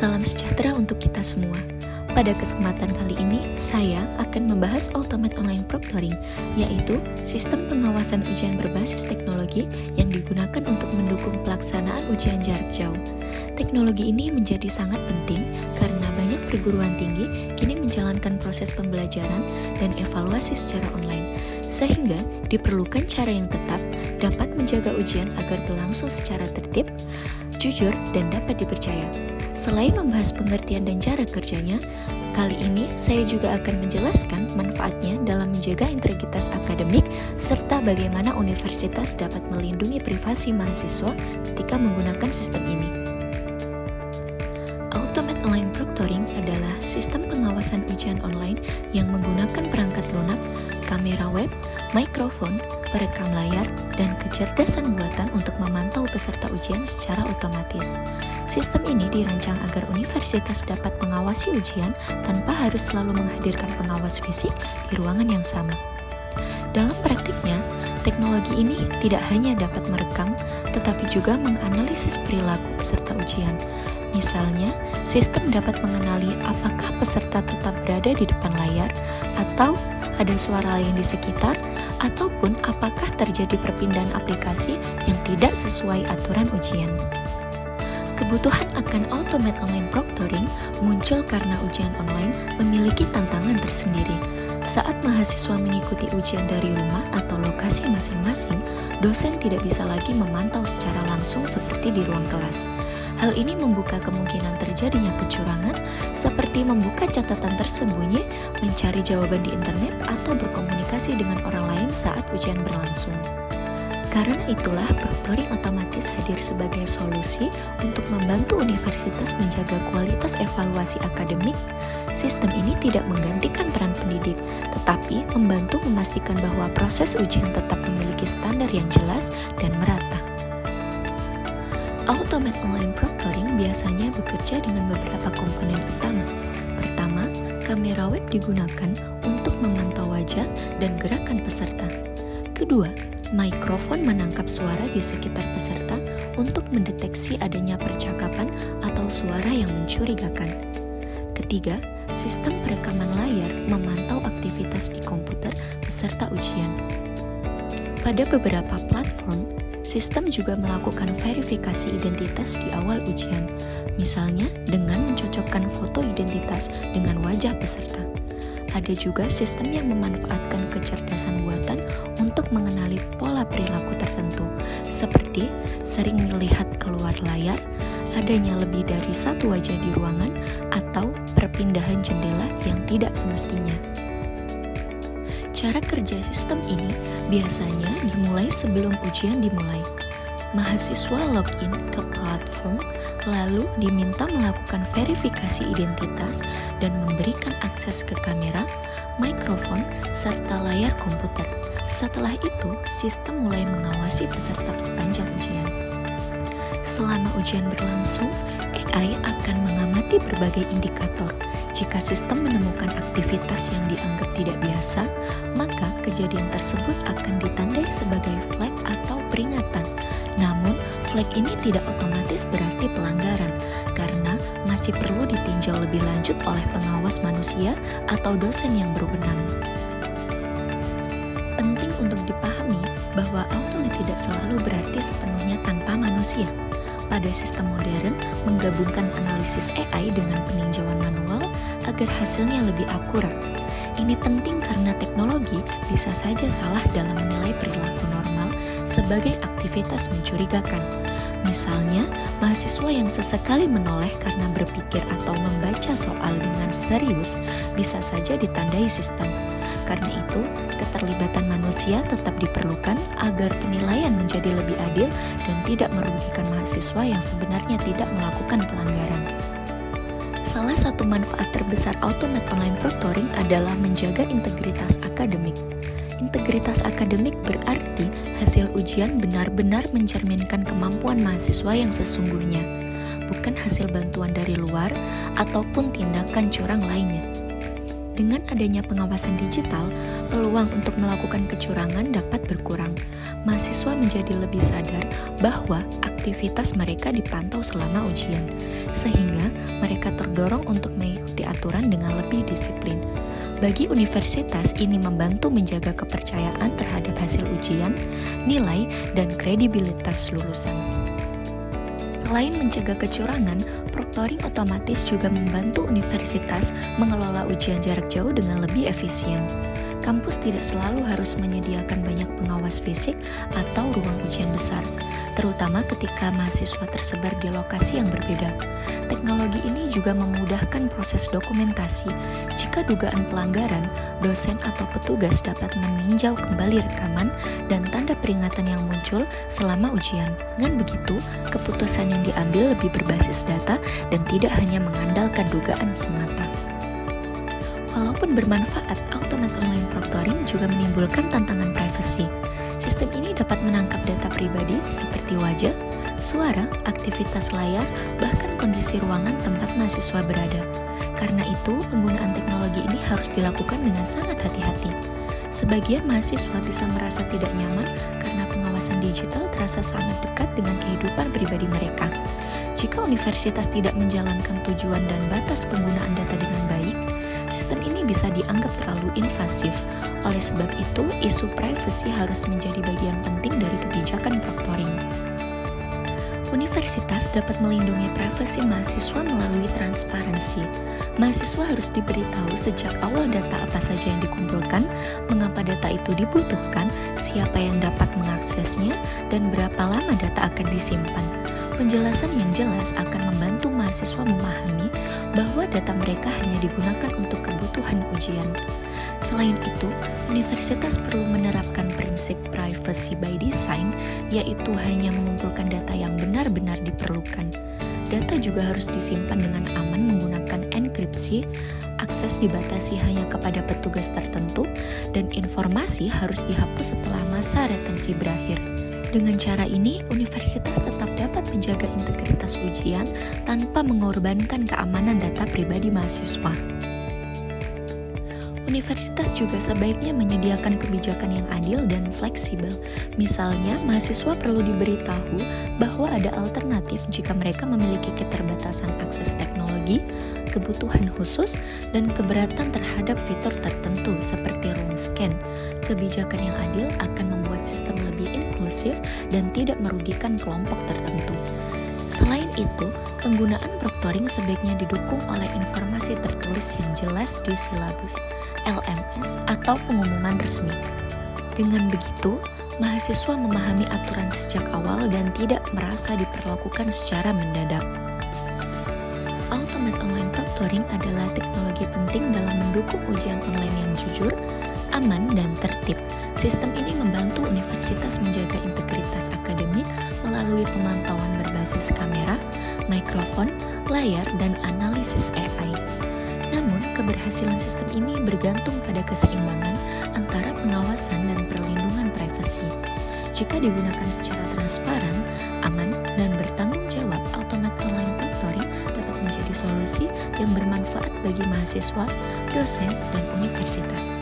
Salam sejahtera untuk kita semua. Pada kesempatan kali ini, saya akan membahas Automate Online Proctoring, yaitu sistem pengawasan ujian berbasis teknologi yang digunakan untuk mendukung pelaksanaan ujian jarak jauh. Teknologi ini menjadi sangat penting karena banyak perguruan tinggi kini menjalankan proses pembelajaran dan evaluasi secara online, sehingga diperlukan cara yang tetap dapat menjaga ujian agar berlangsung secara tertib, jujur, dan dapat dipercaya. Selain membahas pengertian dan cara kerjanya, kali ini saya juga akan menjelaskan manfaatnya dalam menjaga integritas akademik serta bagaimana universitas dapat melindungi privasi mahasiswa ketika menggunakan sistem ini. Automate Online Proctoring adalah sistem pengawasan ujian online yang menggunakan perangkat lunak, kamera web, mikrofon, perekam layar, dan kecerdasan buatan untuk memantau peserta ujian secara otomatis. Sistem ini dirancang agar universitas dapat mengawasi ujian tanpa harus selalu menghadirkan pengawas fisik di ruangan yang sama. Dalam praktiknya, teknologi ini tidak hanya dapat merekam, tetapi juga menganalisis perilaku peserta ujian. Misalnya, sistem dapat mengenali apakah peserta tetap berada di depan layar, atau ada suara lain di sekitar, ataupun apakah terjadi perpindahan aplikasi yang tidak sesuai aturan ujian. Kebutuhan akan Automate Online Proctoring muncul karena ujian online memiliki tantangan tersendiri. Saat mahasiswa mengikuti ujian dari rumah atau lokasi masing-masing, dosen tidak bisa lagi memantau secara langsung seperti di ruang kelas. Hal ini membuka kemungkinan terjadinya kecurangan, seperti membuka catatan tersembunyi, mencari jawaban di internet, atau berkomunikasi dengan orang lain saat ujian berlangsung. Karena itulah, proctoring otomatis hadir sebagai solusi untuk membantu universitas menjaga kualitas evaluasi akademik. Sistem ini tidak menggantikan peran pendidik, tetapi membantu memastikan bahwa proses ujian tetap memiliki standar yang jelas dan merata. Automate Online Proctoring biasanya bekerja dengan beberapa komponen utama. Pertama, kamera web digunakan untuk memantau wajah dan gerakan peserta. Kedua, mikrofon menangkap suara di sekitar peserta untuk mendeteksi adanya percakapan atau suara yang mencurigakan. Ketiga, sistem perekaman layar memantau aktivitas di komputer peserta ujian. Pada beberapa platform, sistem juga melakukan verifikasi identitas di awal ujian, misalnya dengan mencocokkan foto identitas dengan wajah peserta. Ada juga sistem yang memanfaatkan kecerdasan buatan untuk mengenali pola perilaku tertentu, seperti sering melihat keluar layar, adanya lebih dari satu wajah di ruangan, atau perpindahan jendela yang tidak semestinya. Cara kerja sistem ini biasanya dimulai sebelum ujian dimulai. Mahasiswa login ke platform, lalu diminta melakukan verifikasi identitas dan memberikan akses ke kamera, mikrofon, serta layar komputer. Setelah itu, sistem mulai mengawasi peserta sepanjang ujian. Selama ujian berlangsung, AI akan mengamati berbagai indikator. Jika sistem menemukan aktivitas yang dianggap tidak biasa, maka kejadian tersebut akan ditandai sebagai flag atau peringatan. Namun, flag ini tidak otomatis berarti pelanggaran, karena masih perlu ditinjau lebih lanjut oleh pengawas manusia atau dosen yang berwenang. Penting untuk dipahami bahwa automate tidak selalu berarti sepenuhnya tanpa manusia. Pada sistem modern, menggabungkan analisis AI dengan peninjauan manual agar hasilnya lebih akurat. Ini penting karena teknologi bisa saja salah dalam menilai perilaku normal sebagai aktivitas mencurigakan. Misalnya, mahasiswa yang sesekali menoleh karena berpikir atau membaca soal dengan serius bisa saja ditandai sistem. Karena itu, keterlibatan manusia tetap diperlukan agar penilaian menjadi lebih adil dan tidak merugikan mahasiswa yang sebenarnya tidak melakukan pelanggaran. Salah satu manfaat terbesar Automate Online Proctoring adalah menjaga integritas akademik. Integritas akademik berarti hasil ujian benar-benar mencerminkan kemampuan mahasiswa yang sesungguhnya, bukan hasil bantuan dari luar ataupun tindakan curang lainnya. Dengan adanya pengawasan digital, peluang untuk melakukan kecurangan dapat berkurang. Mahasiswa menjadi lebih sadar bahwa aktivitas mereka dipantau selama ujian, sehingga mereka terdorong untuk mengikuti aturan dengan lebih disiplin. Bagi universitas, ini membantu menjaga kepercayaan terhadap hasil ujian, nilai, dan kredibilitas lulusan. Selain mencegah kecurangan, proctoring otomatis juga membantu universitas mengelola ujian jarak jauh dengan lebih efisien. Kampus tidak selalu harus menyediakan banyak pengawas fisik atau ruang ujian besar, terutama ketika mahasiswa tersebar di lokasi yang berbeda. Teknologi ini juga memudahkan proses dokumentasi. Jika dugaan pelanggaran, dosen atau petugas dapat meninjau kembali rekaman dan tanda peringatan yang muncul selama ujian. Dengan begitu, keputusan yang diambil lebih berbasis data dan tidak hanya mengandalkan dugaan semata. Walaupun bermanfaat, automated online proctoring juga menimbulkan tantangan privasi. Sistem ini dapat menangkap data pribadi seperti wajah, suara, aktivitas layar, bahkan kondisi ruangan tempat mahasiswa berada. Karena itu, penggunaan teknologi ini harus dilakukan dengan sangat hati-hati. Sebagian mahasiswa bisa merasa tidak nyaman karena pengawasan digital terasa sangat dekat dengan kehidupan pribadi mereka. Jika universitas tidak menjalankan tujuan dan batas penggunaan data dengan baik, sistem ini bisa dianggap terlalu invasif. Oleh sebab itu, isu privacy harus menjadi bagian penting dari kebijakan proctoring. Universitas dapat melindungi privasi mahasiswa melalui transparansi. Mahasiswa harus diberitahu sejak awal data apa saja yang dikumpulkan, mengapa data itu dibutuhkan, siapa yang dapat mengaksesnya, dan berapa lama data akan disimpan. Penjelasan yang jelas akan membantu mahasiswa memahami bahwa data mereka hanya digunakan untuk kebutuhan ujian. Selain itu, universitas perlu menerapkan prinsip privacy by design, yaitu hanya mengumpulkan data yang benar-benar diperlukan. Data juga harus disimpan dengan aman menggunakan enkripsi, akses dibatasi hanya kepada petugas tertentu, dan informasi harus dihapus setelah masa retensi berakhir. Dengan cara ini, universitas tetap dapat menjaga integritas ujian tanpa mengorbankan keamanan data pribadi mahasiswa. Universitas juga sebaiknya menyediakan kebijakan yang adil dan fleksibel. Misalnya, mahasiswa perlu diberitahu bahwa ada alternatif jika mereka memiliki keterbatasan akses teknologi, kebutuhan khusus, dan keberatan terhadap fitur tertentu seperti room scan. Kebijakan yang adil akan membuat sistem lebih inklusif dan tidak merugikan kelompok tertentu. Selain itu, penggunaan proctoring sebaiknya didukung oleh informasi tertulis yang jelas di silabus, LMS, atau pengumuman resmi. Dengan begitu, mahasiswa memahami aturan sejak awal dan tidak merasa diperlakukan secara mendadak. Automated online proctoring adalah teknologi penting dalam mendukung ujian online yang jujur, aman, dan tertib. Sistem ini membantu universitas menjaga integritas akademik melalui pemantauan berbasis kamera, mikrofon, layar, dan analisis AI. Namun, keberhasilan sistem ini bergantung pada keseimbangan antara pengawasan dan perlindungan privasi. Jika digunakan secara transparan, aman, dan bertanggung jawab, automated online proctoring dapat menjadi solusi yang bermanfaat bagi mahasiswa, dosen, dan universitas.